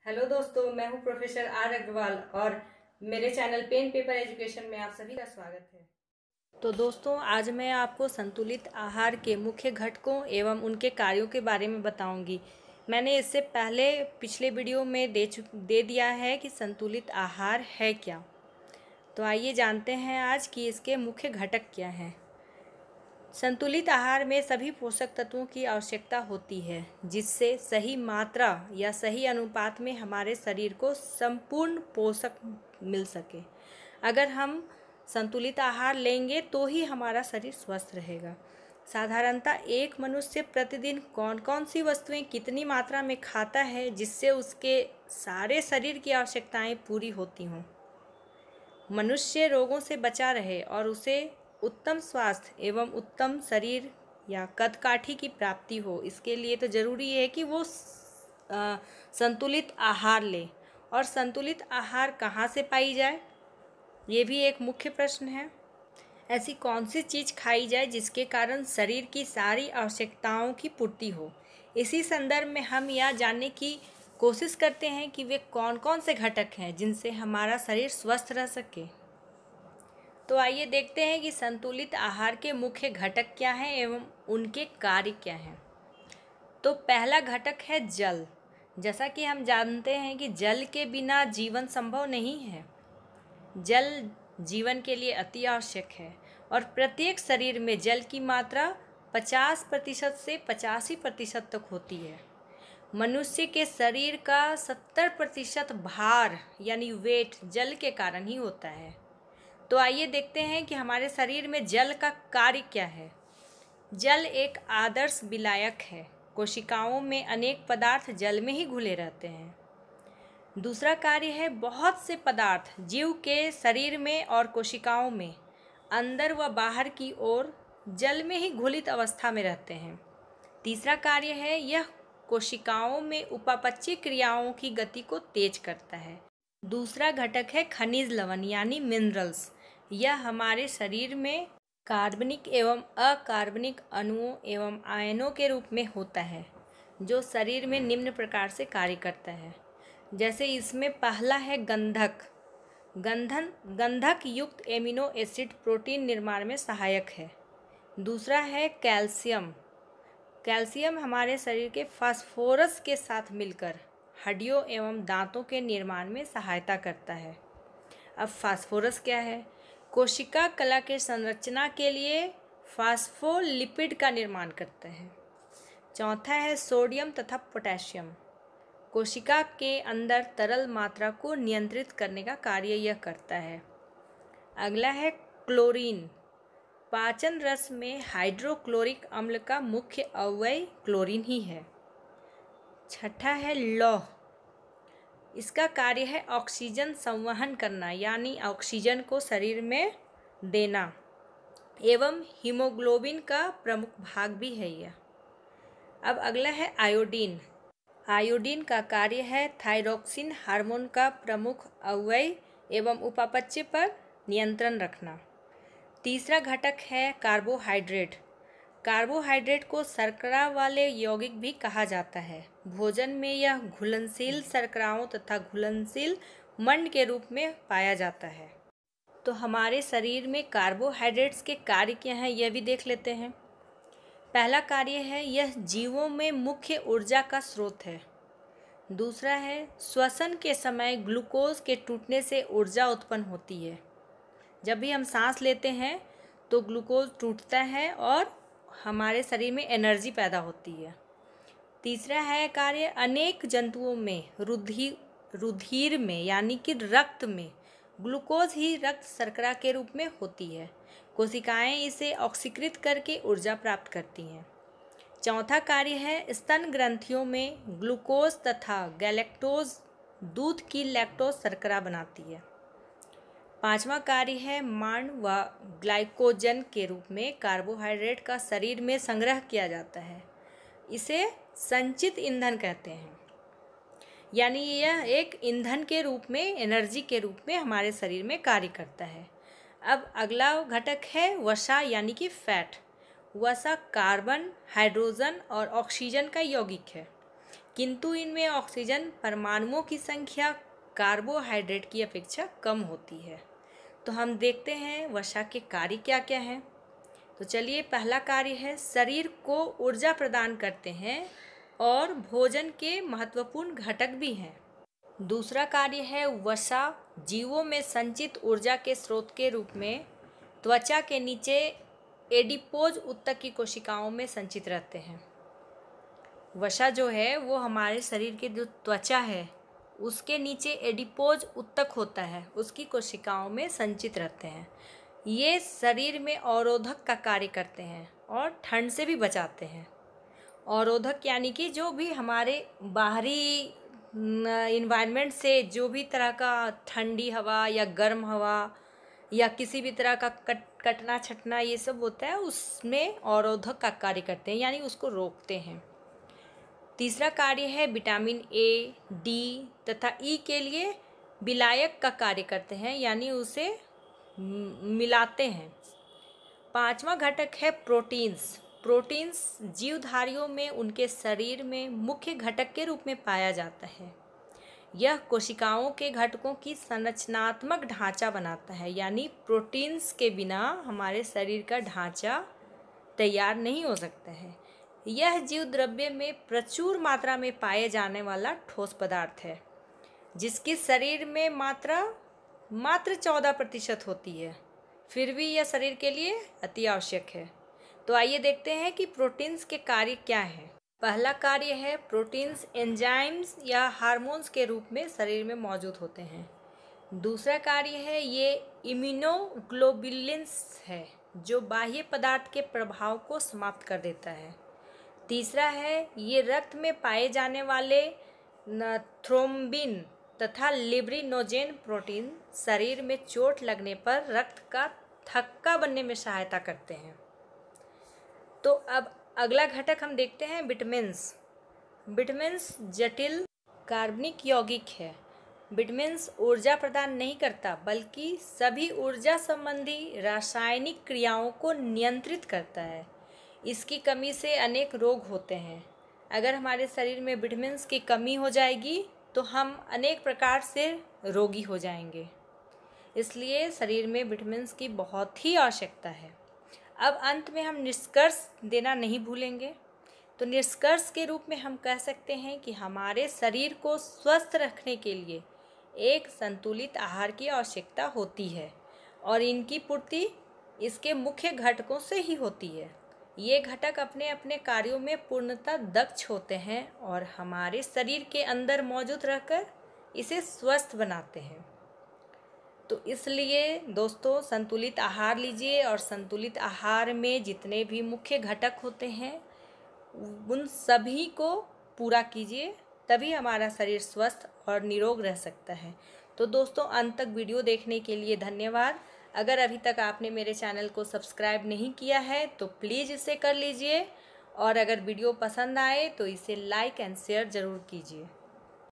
Hello दोस्तों, मैं हूं प्रोफेसर आर अग्रवाल और मेरे चैनल पेन पेपर एजुकेशन में आप सभी का स्वागत है। तो दोस्तों, आज मैं आपको संतुलित आहार के मुख्य घटकों एवं उनके कार्यों के बारे में बताऊंगी। मैंने इससे पहले पिछले वीडियो में दे दिया है कि संतुलित आहार है क्या। तो आइए जानते हैं आज कि इसके मुख्य घटक क्या हैं। संतुलित आहार में सभी पोषक तत्वों की आवश्यकता होती है, जिससे सही मात्रा या सही अनुपात में हमारे शरीर को संपूर्ण पोषक मिल सके। अगर हम संतुलित आहार लेंगे तो ही हमारा शरीर स्वस्थ रहेगा। साधारणतः एक मनुष्य प्रतिदिन कौन कौन सी वस्तुएं कितनी मात्रा में खाता है, जिससे उसके सारे शरीर की आवश्यकताएं पूरी होती हों। मनुष्य रोगों से बचा रहे और उसे उत्तम स्वास्थ्य एवं उत्तम शरीर या कदकाठी की प्राप्ति हो, इसके लिए तो ज़रूरी है कि वो संतुलित आहार ले। और संतुलित आहार कहाँ से पाई जाए, ये भी एक मुख्य प्रश्न है। ऐसी कौन सी चीज़ खाई जाए जिसके कारण शरीर की सारी आवश्यकताओं की पूर्ति हो। इसी संदर्भ में हम यह जानने की कोशिश करते हैं कि वे कौन कौन से घटक हैं जिनसे हमारा शरीर स्वस्थ रह सके। तो आइए देखते हैं कि संतुलित आहार के मुख्य घटक क्या हैं एवं उनके कार्य क्या हैं। तो पहला घटक है जल। जैसा कि हम जानते हैं कि जल के बिना जीवन संभव नहीं है। जल जीवन के लिए अति आवश्यक है और प्रत्येक शरीर में जल की मात्रा 50% से 85% तक होती है। मनुष्य के शरीर का 70% भार यानी वेट जल के कारण ही होता है। तो आइए देखते हैं कि हमारे शरीर में जल का कार्य क्या है। जल एक आदर्श विलायक है। कोशिकाओं में अनेक पदार्थ जल में ही घुले रहते हैं। दूसरा कार्य है, बहुत से पदार्थ जीव के शरीर में और कोशिकाओं में अंदर व बाहर की ओर जल में ही घुलित अवस्था में रहते हैं। तीसरा कार्य है, यह कोशिकाओं में उपापचयी क्रियाओं की गति को तेज करता है। दूसरा घटक है खनिज लवण यानी मिनरल्स। यह हमारे शरीर में कार्बनिक एवं अकार्बनिक अणुओं एवं आयनों के रूप में होता है, जो शरीर में निम्न प्रकार से कार्य करता है। जैसे इसमें पहला है गंधक। गंधक युक्त एमिनो एसिड प्रोटीन निर्माण में सहायक है। दूसरा है कैल्शियम। कैल्शियम हमारे शरीर के फास्फोरस के साथ मिलकर हड्डियों एवं दांतों के निर्माण में सहायता करता है। अब फास्फोरस क्या है? कोशिका कला के संरचना के लिए फास्फोलिपिड का निर्माण करता है। चौथा है सोडियम तथा पोटेशियम। कोशिका के अंदर तरल मात्रा को नियंत्रित करने का कार्य यह करता है। अगला है क्लोरीन। पाचन रस में हाइड्रोक्लोरिक अम्ल का मुख्य अवयव क्लोरीन ही है। छठा है लौह। इसका कार्य है ऑक्सीजन संवहन करना यानी ऑक्सीजन को शरीर में देना एवं हीमोग्लोबिन का प्रमुख भाग भी है यह। अब अगला है आयोडीन। आयोडीन का कार्य है थायरोक्सिन हार्मोन का प्रमुख अवयव एवं उपापचय पर नियंत्रण रखना। तीसरा घटक है कार्बोहाइड्रेट। कार्बोहाइड्रेट को शर्करा वाले यौगिक भी कहा जाता है। भोजन में यह घुलनशील शर्कराओं तथा घुलनशील मंड के रूप में पाया जाता है। तो हमारे शरीर में कार्बोहाइड्रेट्स के कार्य क्या हैं, यह भी देख लेते हैं। पहला कार्य है, यह जीवों में मुख्य ऊर्जा का स्रोत है। दूसरा है, श्वसन के समय ग्लूकोज के टूटने से ऊर्जा उत्पन्न होती है। जब भी हम सांस लेते हैं तो ग्लूकोज टूटता है और हमारे शरीर में एनर्जी पैदा होती है। तीसरा है कार्य, अनेक जंतुओं में रुधिर में यानी कि रक्त में ग्लूकोज ही रक्त शर्करा के रूप में होती है। कोशिकाएं इसे ऑक्सीकृत करके ऊर्जा प्राप्त करती हैं। चौथा कार्य है, स्तन ग्रंथियों में ग्लूकोज तथा गैलेक्टोज दूध की लैक्टोज शर्करा बनाती है। पांचवा कार्य है, मांड व ग्लाइकोजन के रूप में कार्बोहाइड्रेट का शरीर में संग्रह किया जाता है। इसे संचित ईंधन कहते हैं, यानी यह एक ईंधन के रूप में, एनर्जी के रूप में हमारे शरीर में कार्य करता है। अब अगला घटक है वसा यानी कि फैट। वसा कार्बन, हाइड्रोजन और ऑक्सीजन का यौगिक है। किंतु इनमें ऑक्सीजन परमाणुओं की संख्या कार्बोहाइड्रेट की अपेक्षा कम होती है। तो हम देखते हैं वसा के कार्य क्या क्या हैं। तो चलिए, पहला कार्य है शरीर को ऊर्जा प्रदान करते हैं और भोजन के महत्वपूर्ण घटक भी हैं। दूसरा कार्य है वसा जीवों में संचित ऊर्जा के स्रोत के रूप में त्वचा के नीचे एडिपोज ऊतक की कोशिकाओं में संचित रहते हैं। वसा जो है वो हमारे शरीर के जो त्वचा है उसके नीचे एडिपोज ऊतक होता है, उसकी कोशिकाओं में संचित रहते हैं। ये शरीर में अवरोधक का कार्य करते हैं और ठंड से भी बचाते हैं। अवरोधक यानी कि जो भी हमारे बाहरी इन्वायरमेंट से जो भी तरह का ठंडी हवा या गर्म हवा या किसी भी तरह का कटना छटना ये सब होता है, उसमें अवरोधक का कार्य करते हैं, यानी उसको रोकते हैं। तीसरा कार्य है विटामिन ए, डी तथा ई के लिए विलायक का कार्य करते हैं, यानी उसे मिलाते हैं। पांचवा घटक है प्रोटीन्स। प्रोटीन्स जीवधारियों में उनके शरीर में मुख्य घटक के रूप में पाया जाता है। यह कोशिकाओं के घटकों की संरचनात्मक ढांचा बनाता है, यानी प्रोटीन्स के बिना हमारे शरीर का ढांचा तैयार नहीं हो सकता है। यह जीव द्रव्य में प्रचुर मात्रा में पाए जाने वाला ठोस पदार्थ है, जिसकी शरीर में मात्रा मात्र 14% होती है, फिर भी यह शरीर के लिए अति आवश्यक है। तो आइए देखते हैं कि प्रोटीन्स के कार्य क्या हैं। पहला कार्य है प्रोटीन्स एंजाइम्स या हार्मोन्स के रूप में शरीर में मौजूद होते हैं। दूसरा कार्य है ये इम्यूनोग्लोबुलिन्स है, जो बाह्य पदार्थ के प्रभाव को समाप्त कर देता है। तीसरा है ये रक्त में पाए जाने वाले थ्रोम्बिन तथा लिब्रिनोजेन प्रोटीन शरीर में चोट लगने पर रक्त का थक्का बनने में सहायता करते हैं। तो अब अगला घटक हम देखते हैं विटामिन्स। विटामिन्स जटिल कार्बनिक यौगिक है। विटामिन्स ऊर्जा प्रदान नहीं करता, बल्कि सभी ऊर्जा संबंधी रासायनिक क्रियाओं को नियंत्रित करता है। इसकी कमी से अनेक रोग होते हैं। अगर हमारे शरीर में विटामिन्स की कमी हो जाएगी तो हम अनेक प्रकार से रोगी हो जाएंगे। इसलिए शरीर में विटामिन्स की बहुत ही आवश्यकता है। अब अंत में हम निष्कर्ष देना नहीं भूलेंगे। तो निष्कर्ष के रूप में हम कह सकते हैं कि हमारे शरीर को स्वस्थ रखने के लिए एक संतुलित आहार की आवश्यकता होती है और इनकी पूर्ति इसके मुख्य घटकों से ही होती है। ये घटक अपने अपने कार्यों में पूर्णतः दक्ष होते हैं और हमारे शरीर के अंदर मौजूद रहकर इसे स्वस्थ बनाते हैं। तो इसलिए दोस्तों, संतुलित आहार लीजिए और संतुलित आहार में जितने भी मुख्य घटक होते हैं उन सभी को पूरा कीजिए, तभी हमारा शरीर स्वस्थ और निरोग रह सकता है। तो दोस्तों, अंत तक वीडियो देखने के लिए धन्यवाद। अगर अभी तक आपने मेरे चैनल को सब्सक्राइब नहीं किया है तो प्लीज़ इसे कर लीजिए और अगर वीडियो पसंद आए तो इसे लाइक एंड शेयर ज़रूर कीजिए।